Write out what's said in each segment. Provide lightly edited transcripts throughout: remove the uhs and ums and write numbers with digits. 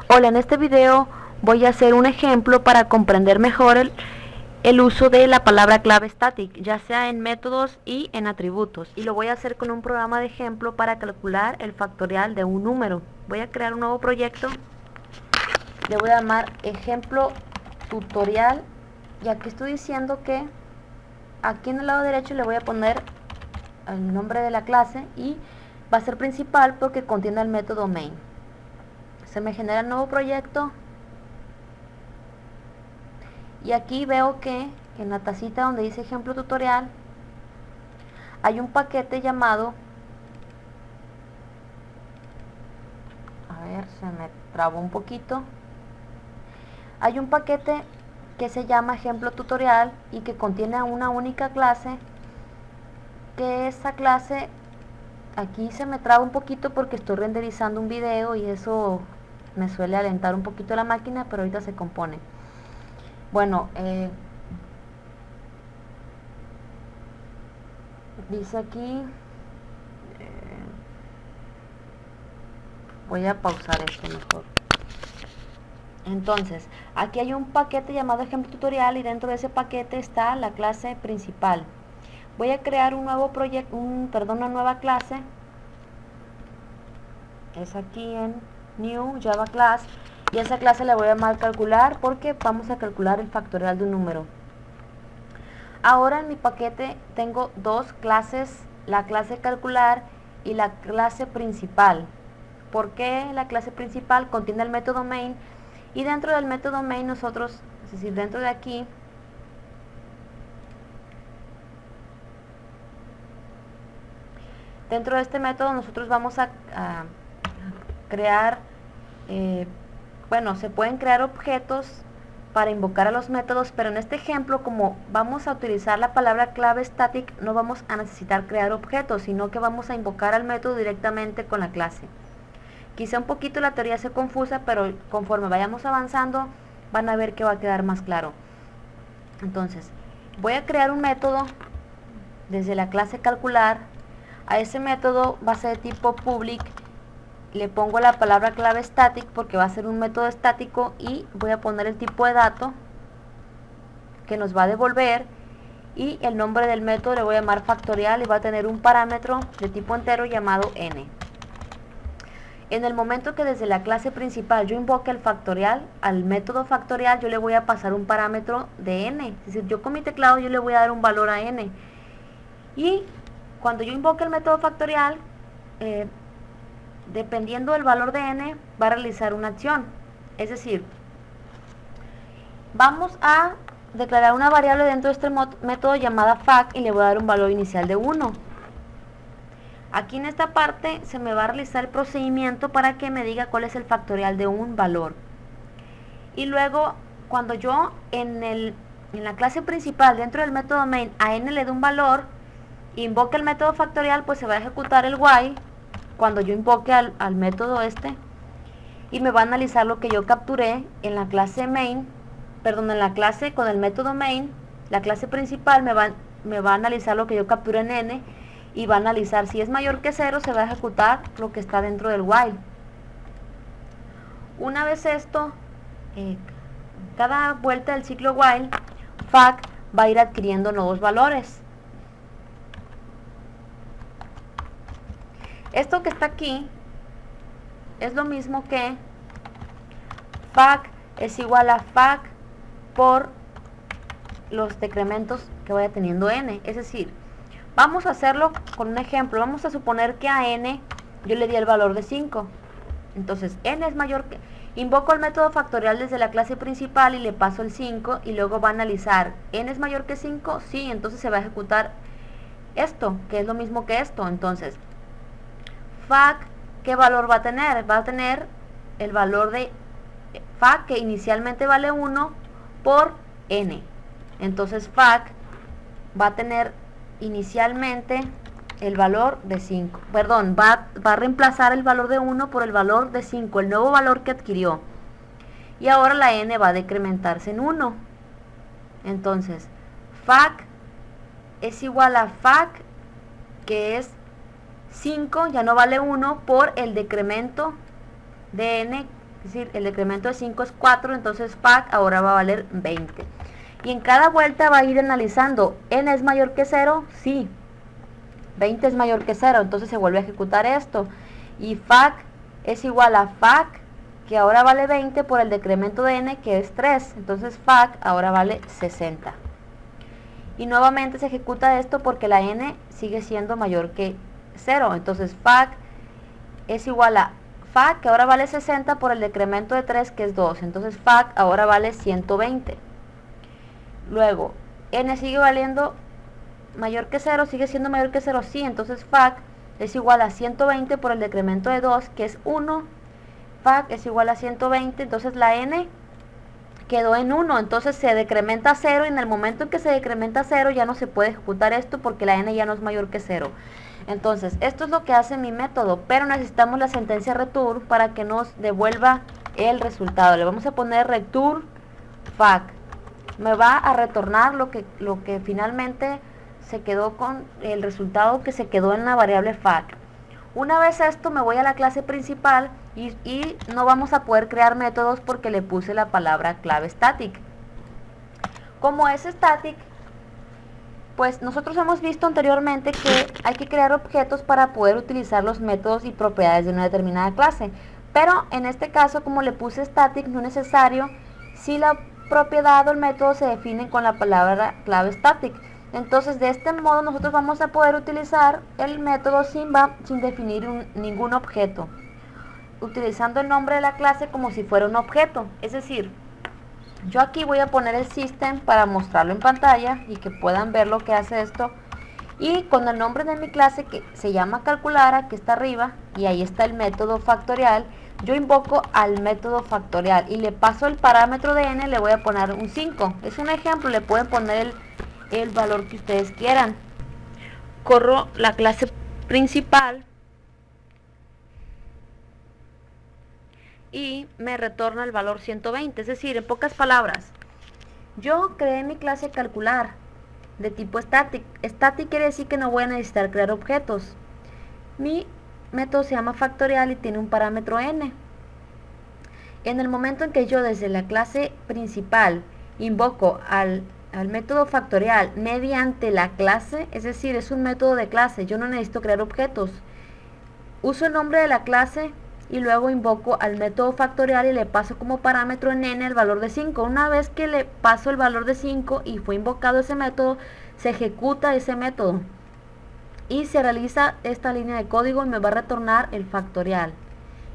Hola, en este video voy a hacer un ejemplo para comprender mejor el uso de la palabra clave static, ya sea en métodos y en atributos. Y lo voy a hacer con un programa de ejemplo para calcular el factorial de un número. Voy a crear un nuevo proyecto, le voy a llamar ejemplo tutorial, y aquí estoy diciendo que aquí en el lado derecho le voy a poner el nombre de la clase y va a ser principal porque contiene el método main. Se me genera el nuevo proyecto y aquí veo que en la tacita donde dice ejemplo tutorial hay un paquete llamado, a ver, se me trabó un poquito, hay un paquete que se llama ejemplo tutorial y que contiene una única clase, que esa clase aquí se me traba un poquito porque estoy renderizando un video y eso me suele alentar un poquito la máquina, pero ahorita se compone. Bueno, dice aquí, voy a pausar esto mejor. Entonces, aquí hay un paquete llamado ejemplo tutorial y dentro de ese paquete está la clase principal. Voy a crear un nuevo proyecto, una nueva clase. Es aquí en New Java Class y esa clase le voy a llamar calcular porque vamos a calcular el factorial de un número. Ahora en mi paquete tengo dos clases, la clase calcular y la clase principal. ¿Por qué la clase principal? Contiene el método main y dentro del método main nosotros, es decir, dentro de aquí, dentro de este método nosotros vamos a crear, bueno, se pueden crear objetos para invocar a los métodos, pero en este ejemplo, como vamos a utilizar la palabra clave static, no vamos a necesitar crear objetos, sino que vamos a invocar al método directamente con la clase. Quizá un poquito la teoría sea confusa, pero conforme vayamos avanzando van a ver que va a quedar más claro. Entonces, voy a crear un método desde la clase calcular. A ese método va a ser de tipo public. Le pongo la palabra clave static porque va a ser un método estático y voy a poner el tipo de dato que nos va a devolver y el nombre del método le voy a llamar factorial y va a tener un parámetro de tipo entero llamado n. En el momento que desde la clase principal yo invoque el factorial, al método factorial yo le voy a pasar un parámetro de n, es decir, yo con mi teclado yo le voy a dar un valor a n y cuando yo invoque el método factorial, dependiendo del valor de n, va a realizar una acción. Es decir, vamos a declarar una variable dentro de este método llamada fact y le voy a dar un valor inicial de 1. Aquí en esta parte se me va a realizar el procedimiento para que me diga cuál es el factorial de un valor. Y luego, cuando yo en la clase principal, dentro del método main, a n le dé un valor, invoque el método factorial, pues se va a ejecutar el while cuando yo invoque al método y me va a analizar lo que yo capturé en la clase main, perdón, en la clase con el método main, la clase principal me va a analizar lo que yo capturé en n y va a analizar si es mayor que 0, se va a ejecutar lo que está dentro del while. Una vez esto, cada vuelta del ciclo while, fact va a ir adquiriendo nuevos valores. Esto que está aquí es lo mismo que fact es igual a fact por los decrementos que vaya teniendo n. Es decir, vamos a hacerlo con un ejemplo. Vamos a suponer que a n yo le di el valor de 5. Entonces, n es mayor que... Invoco el método factorial desde la clase principal y le paso el 5 y luego va a analizar, ¿n es mayor que 5? Sí, entonces se va a ejecutar esto, que es lo mismo que esto. Entonces, fact, ¿qué valor va a tener? Va a tener el valor de fact, que inicialmente vale 1 por n. Entonces, fact va a tener inicialmente el valor de 5, perdón, va a reemplazar el valor de 1 por el valor de 5, el nuevo valor que adquirió. Y ahora la n va a decrementarse en 1. Entonces, fact es igual a fact, que es 5, ya no vale 1, por el decremento de n es decir, el decremento de 5 es 4, entonces fac ahora va a valer 20. Y en cada vuelta va a ir analizando, ¿n es mayor que 0? Sí. 20 es mayor que 0, entonces se vuelve a ejecutar esto. Y fac es igual a fac, que ahora vale 20 por el decremento de n, que es 3. Entonces fac ahora vale 60. Y nuevamente se ejecuta esto porque la n sigue siendo mayor que 0. Entonces fac es igual a fac, que ahora vale 60 por el decremento de 3, que es 2. Entonces fac ahora vale 120. Luego, n sigue valiendo mayor que 0, sigue siendo mayor que 0, sí. Entonces fac es igual a 120 por el decremento de 2, que es 1. Fac es igual a 120, entonces la n quedó en 1, entonces se decrementa a 0, y en el momento en que se decrementa a 0 ya no se puede ejecutar esto porque la n ya no es mayor que 0. Entonces, esto es lo que hace mi método, pero necesitamos la sentencia return para que nos devuelva el resultado. Le vamos a poner return fac. Me va a retornar lo que finalmente se quedó con el resultado que se quedó en la variable fac. Una vez esto, me voy a la clase principal y no vamos a poder crear métodos porque le puse la palabra clave static. Como es static, pues nosotros hemos visto anteriormente que hay que crear objetos para poder utilizar los métodos y propiedades de una determinada clase. Pero en este caso, como le puse static, no es necesario si la propiedad o el método se definen con la palabra clave static. Entonces, de este modo nosotros vamos a poder utilizar el método sin definir ningún objeto, utilizando el nombre de la clase como si fuera un objeto. Es decir, yo aquí voy a poner el system para mostrarlo en pantalla y que puedan ver lo que hace esto. Y con el nombre de mi clase, que se llama calculara, que está arriba, y ahí está el método factorial, yo invoco al método factorial y le paso el parámetro de n, le voy a poner un 5. Es un ejemplo, le pueden poner el valor que ustedes quieran. Corro la clase principal y me retorna el valor 120. Es decir, en pocas palabras, yo creé mi clase calcular de tipo static. Static quiere decir que no voy a necesitar crear objetos. Mi método se llama factorial y tiene un parámetro n. En el momento en que yo desde la clase principal invoco al método factorial mediante la clase, es decir, es un método de clase, yo no necesito crear objetos. Uso el nombre de la clase y luego invoco al método factorial y le paso como parámetro en n el valor de 5. Una vez que le paso el valor de 5 y fue invocado ese método, se ejecuta ese método y se realiza esta línea de código y me va a retornar el factorial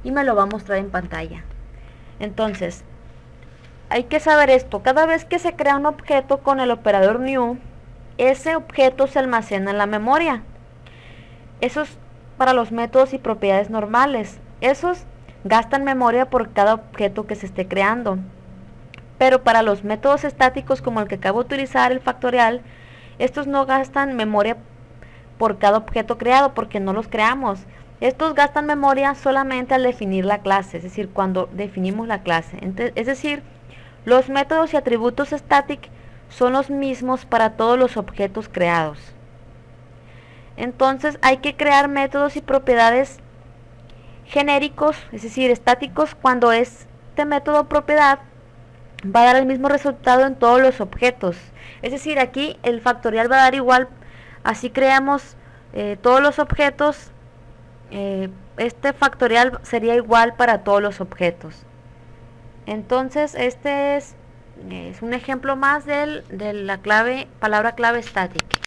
y me lo va a mostrar en pantalla. Entonces, hay que saber esto: cada vez que se crea un objeto con el operador new, ese objeto se almacena en la memoria. Eso es para los métodos y propiedades normales. Esos gastan memoria por cada objeto que se esté creando. Pero para los métodos estáticos, como el que acabo de utilizar, el factorial, estos no gastan memoria por cada objeto creado porque no los creamos. Estos gastan memoria solamente al definir la clase, es decir, cuando definimos la clase. Es decir, los métodos y atributos static son los mismos para todos los objetos creados. Entonces hay que crear métodos y propiedades genéricos, es decir, estáticos, cuando este método propiedad va a dar el mismo resultado en todos los objetos. Es decir, aquí el factorial va a dar igual, así creamos todos los objetos, este factorial sería igual para todos los objetos. Entonces este es un ejemplo más de la palabra clave static.